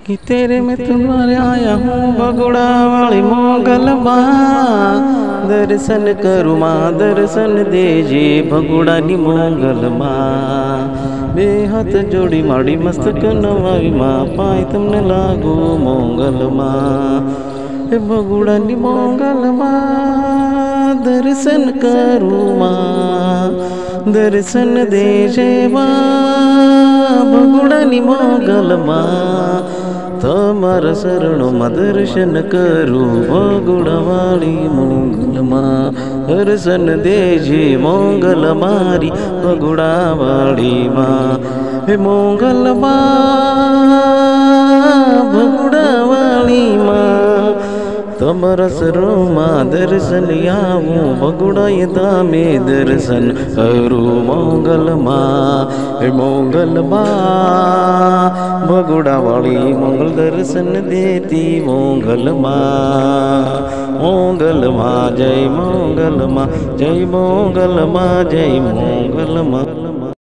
कि तेरे में तुम्हारे आया हूँ बगुड़ा वाली मोगल माँ। दर्शन करूँ माँ दर्शन देजे बगुड़ा नी मोगल माँ। बेहद जोड़ी माड़ी मस्तक नवाई माँ पाई तुमने लागू मोगल माँ। बगुड़ा नी मोगल माँ दर्शन करूँ माँ दर्शन देजे माँ बगुड़ा नी मोगल माँ। तमार शरणों में दर्शन करूँ बगुड़ा वाली मोगल माँ। दर्शन देजे मोगल मारी बगुड़ा वाली माँ। हे मोगल माँ बगुड़ा वाली माँ। तमारा शरणों में दर्शन आवूं बगुड़ा यदा में दर्शन करूँ मोगल माँ। हे मोगल माँ बगुड़ा वाली मोगल दर्शन देती मोगल माँ। मोगल माँ जय मोगल माँ जय मोगल माँ जय मोगल माँ।